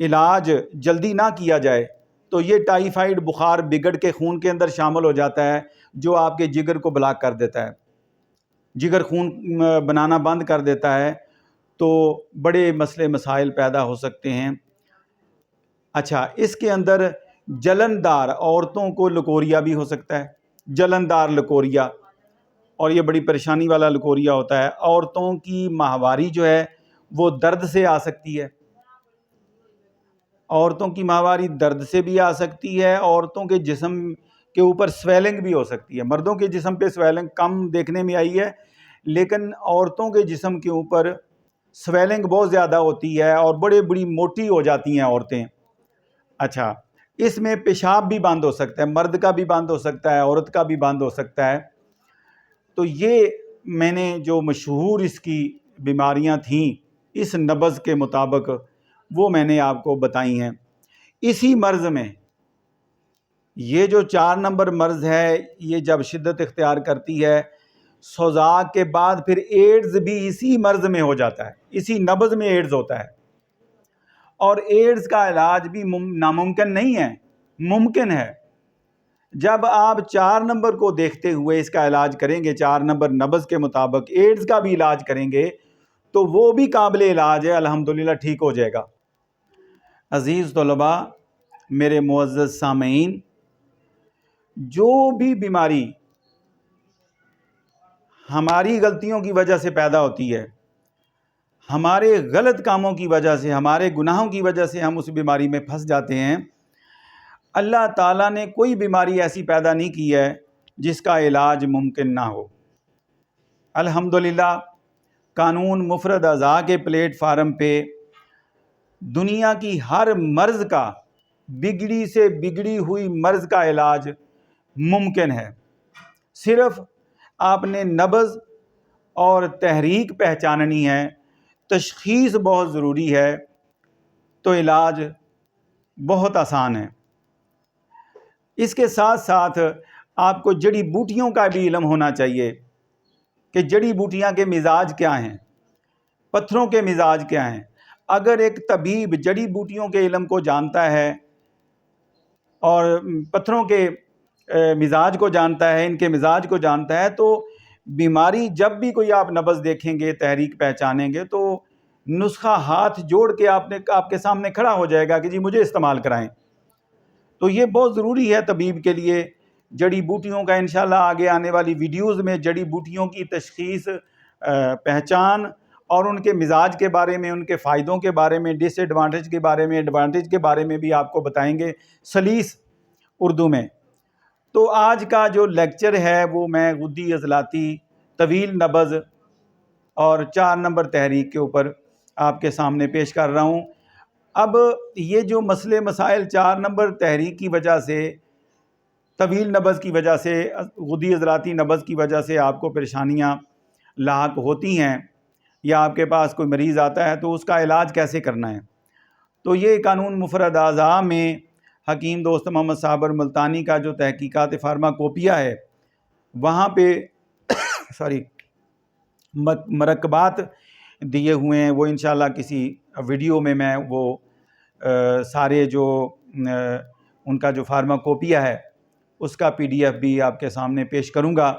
علاج جلدی نہ کیا جائے تو یہ ٹائیفائڈ بخار بگڑ کے خون کے اندر شامل ہو جاتا ہے، جو آپ کے جگر کو بلاک کر دیتا ہے، جگر خون بنانا بند کر دیتا ہے، تو بڑے مسئلے مسائل پیدا ہو سکتے ہیں۔ اچھا، اس کے اندر جلندار عورتوں کو لکوریا بھی ہو سکتا ہے، جلندار لکوریا، اور یہ بڑی پریشانی والا لکوریا ہوتا ہے۔ عورتوں کی ماہواری جو ہے وہ درد سے آ سکتی ہے، عورتوں کی ماہواری درد سے بھی آ سکتی ہے، عورتوں کے جسم کے اوپر سویلنگ بھی ہو سکتی ہے۔ مردوں کے جسم پہ سویلنگ کم دیکھنے میں آئی ہے، لیکن عورتوں کے جسم کے اوپر سویلنگ بہت زیادہ ہوتی ہے اور بڑی موٹی ہو جاتی ہیں عورتیں۔ اچھا، اس میں پیشاب بھی بند ہو سکتا ہے، مرد کا بھی بند ہو سکتا ہے، عورت کا بھی بند ہو سکتا ہے۔ تو یہ میں نے جو مشہور اس کی بیماریاں تھیں اس نبض کے مطابق وہ میں نے آپ کو بتائی ہیں۔ اسی مرض میں یہ جو 4 نمبر مرض ہے، یہ جب شدت اختیار کرتی ہے، سوزاک کے بعد پھر ایڈز بھی اسی مرض میں ہو جاتا ہے، اسی نبض میں ایڈز ہوتا ہے۔ اور ایڈز کا علاج بھی ناممکن نہیں ہے، ممکن ہے۔ جب آپ 4 نمبر کو دیکھتے ہوئے اس کا علاج کریں گے، 4 نمبر نبض کے مطابق ایڈز کا بھی علاج کریں گے، تو وہ بھی قابل علاج ہے، الحمدللہ ٹھیک ہو جائے گا۔ عزیز طلباء، میرے معزز سامعین، جو بھی بیماری ہماری غلطیوں کی وجہ سے پیدا ہوتی ہے، ہمارے غلط کاموں کی وجہ سے، ہمارے گناہوں کی وجہ سے ہم اس بیماری میں پھنس جاتے ہیں، اللہ تعالیٰ نے کوئی بیماری ایسی پیدا نہیں کی ہے جس کا علاج ممکن نہ ہو۔ الحمدللہ قانون مفرد اعضاء کے پلیٹ فارم پہ دنیا کی ہر مرض کا، بگڑی سے بگڑی ہوئی مرض کا علاج ممکن ہے۔ صرف آپ نے نبض اور تحریک پہچاننی ہے، تشخیص بہت ضروری ہے، تو علاج بہت آسان ہے۔ اس کے ساتھ ساتھ آپ کو جڑی بوٹیوں کا بھی علم ہونا چاہیے کہ جڑی بوٹیاں کے مزاج کیا ہیں، پتھروں کے مزاج کیا ہیں۔ اگر ایک طبیب جڑی بوٹیوں کے علم کو جانتا ہے اور پتھروں کے مزاج کو جانتا ہے، ان کے مزاج کو جانتا ہے، تو بیماری جب بھی کوئی آپ نبض دیکھیں گے، تحریک پہچانیں گے، تو نسخہ ہاتھ جوڑ کے آپ کے سامنے کھڑا ہو جائے گا کہ جی مجھے استعمال کرائیں۔ تو یہ بہت ضروری ہے طبیب کے لیے۔ جڑی بوٹیوں کا انشاءاللہ آگے آنے والی ویڈیوز میں جڑی بوٹیوں کی تشخیص، پہچان اور ان کے مزاج کے بارے میں، ان کے فائدوں کے بارے میں، ڈس ایڈوانٹیج کے بارے میں، ایڈوانٹیج کے بارے میں بھی آپ کو بتائیں گے سلیس اردو میں۔ تو آج کا جو لیکچر ہے وہ میں غدی عضلاتی، طویل نبض اور 4 نمبر تحریک کے اوپر آپ کے سامنے پیش کر رہا ہوں۔ اب یہ جو مسئلے مسائل 4 نمبر تحریک کی وجہ سے، طویل نبض کی وجہ سے، غدی عضلاتی نبض کی وجہ سے آپ کو پریشانیاں لاحق ہوتی ہیں، یا آپ کے پاس کوئی مریض آتا ہے، تو اس کا علاج کیسے کرنا ہے، تو یہ قانون مفرد اعضاء میں حکیم دوست محمد صابر ملتانی کا جو تحقیقات فارماکوپیا ہے، وہاں پہ مرکبات دیے ہوئے ہیں، وہ انشاءاللہ کسی ویڈیو میں وہ سارے جو ان کا جو فارماکوپیا ہے اس کا PDF بھی آپ کے سامنے پیش کروں گا۔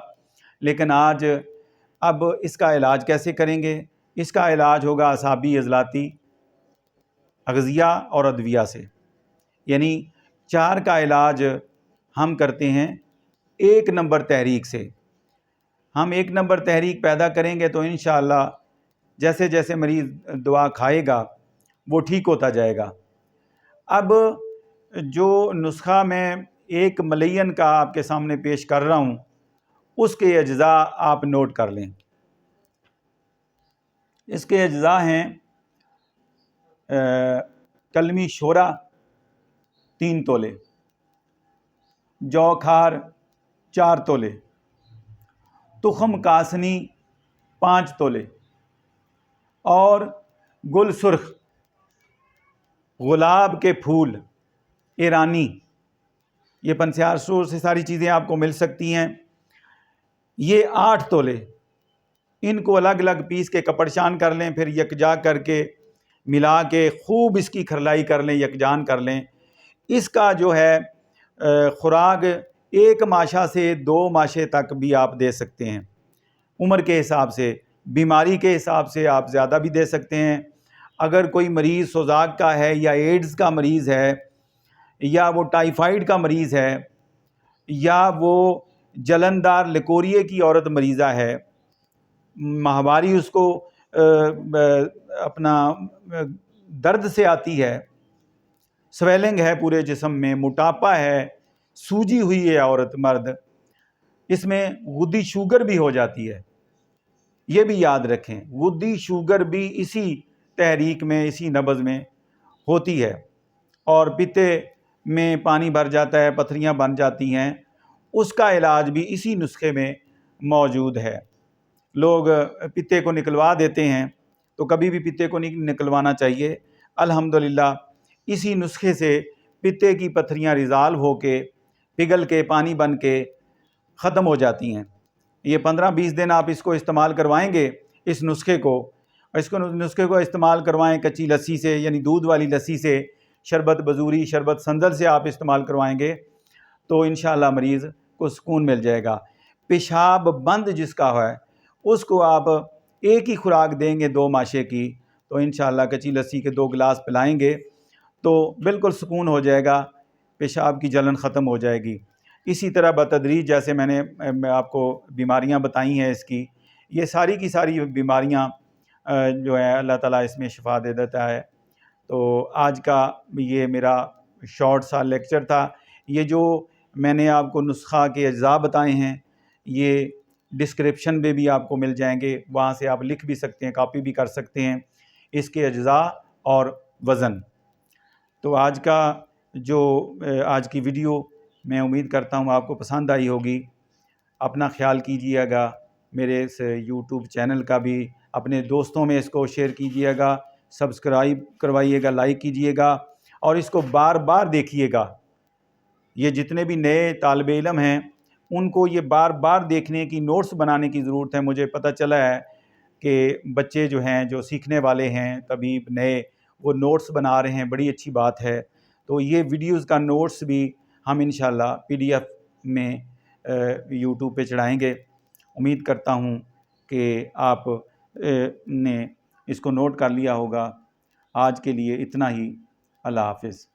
لیکن اب اس کا علاج کیسے کریں گے؟ اس کا علاج ہوگا اعصابی عضلاتی اغذیہ اور ادویہ سے، یعنی 4 کا علاج ہم کرتے ہیں 1 نمبر تحریک سے۔ ہم 1 نمبر تحریک پیدا کریں گے تو انشاءاللہ جیسے جیسے مریض دوا کھائے گا وہ ٹھیک ہوتا جائے گا۔ اب جو نسخہ میں 1 ملین کا آپ کے سامنے پیش کر رہا ہوں، اس کے اجزاء آپ نوٹ کر لیں۔ اس کے اجزاء ہیں کلمی شورا 3 تولے، جو کھار 4 تولے، تخم کاسنی 5 تولے، اور گل سرخ، گلاب کے پھول ایرانی، یہ پنسیار اسٹور سے ساری چیزیں آپ کو مل سکتی ہیں، یہ 8 تولے۔ ان کو الگ الگ پیس کے کپڑشان کر لیں، پھر یکجا کر کے ملا کے خوب اس کی کھرلائی کر لیں، یکجان کر لیں. اس کا جو ہے خوراک 1 ماشا سے 2 ماشے تک بھی آپ دے سکتے ہیں. عمر کے حساب سے، بیماری کے حساب سے آپ زیادہ بھی دے سکتے ہیں. اگر کوئی مریض سوزاک کا ہے یا ایڈز کا مریض ہے یا وہ ٹائیفائیڈ کا مریض ہے یا وہ جلندار لکوریے کی عورت مریضہ ہے، ماہواری اس کو اپنا درد سے آتی ہے، سویلنگ ہے پورے جسم میں، موٹاپا ہے، سوجی ہوئی ہے عورت مرد، اس میں غدی شوگر بھی ہو جاتی ہے. یہ بھی یاد رکھیں، غدی شوگر بھی اسی تحریک میں، اسی نبض میں ہوتی ہے، اور پتے میں پانی بھر جاتا ہے، پتھریاں بن جاتی ہیں. اس کا علاج بھی اسی نسخے میں موجود ہے. لوگ پتے کو نکلوا دیتے ہیں، تو کبھی بھی پتے کو نہیں نکلوانا چاہیے. الحمدللہ اسی نسخے سے پتے کی پتھریاں ریزالو ہو کے، پگھل کے، پانی بن کے ختم ہو جاتی ہیں. یہ 15-20 دن آپ اس کو استعمال کروائیں گے، اس نسخے کو استعمال کروائیں کچی لسی سے، یعنی دودھ والی لسی سے، شربت بزوری، شربت سندل سے آپ استعمال کروائیں گے تو انشاءاللہ مریض کو سکون مل جائے گا. پیشاب بند جس کا ہے اس کو آپ ایک ہی خوراک دیں گے 2 ماشے کی، تو انشاءاللہ کچی لسی کے 2 گلاس پلائیں گے تو بالکل سکون ہو جائے گا، پیشاب کی جلن ختم ہو جائے گی. اسی طرح بتدریج جیسے میں نے آپ کو بیماریاں بتائی ہیں اس کی، یہ ساری کی ساری بیماریاں جو ہے اللہ تعالیٰ اس میں شفا دے دیتا ہے. تو آج کا یہ میرا شارٹ سا لیکچر تھا. یہ جو میں نے آپ کو نسخہ کے اجزاء بتائے ہیں یہ ڈسکرپشن میں بھی آپ کو مل جائیں گے، وہاں سے آپ لکھ بھی سکتے ہیں، کاپی بھی کر سکتے ہیں اس کے اجزاء اور وزن. تو آج کی ویڈیو میں امید کرتا ہوں آپ کو پسند آئی ہوگی. اپنا خیال کیجیے گا، میرے اس یوٹیوب چینل کا بھی اپنے دوستوں میں اس کو شیئر کیجیے گا، سبسکرائب کروائیے گا، لائک کیجیے گا اور اس کو بار بار دیکھیے گا. یہ جتنے بھی نئے طالب علم ہیں ان کو یہ بار بار دیکھنے کی، نوٹس بنانے کی ضرورت ہے. مجھے پتہ چلا ہے کہ بچے جو ہیں، جو سیکھنے والے ہیں طبیب نئے، وہ نوٹس بنا رہے ہیں، بڑی اچھی بات ہے. تو یہ ویڈیوز کا نوٹس بھی ہم انشاءاللہ PDF میں یوٹیوب پہ چڑھائیں گے. امید کرتا ہوں کہ آپ نے اس کو نوٹ کر لیا ہوگا. آج کے لیے اتنا ہی. اللہ حافظ.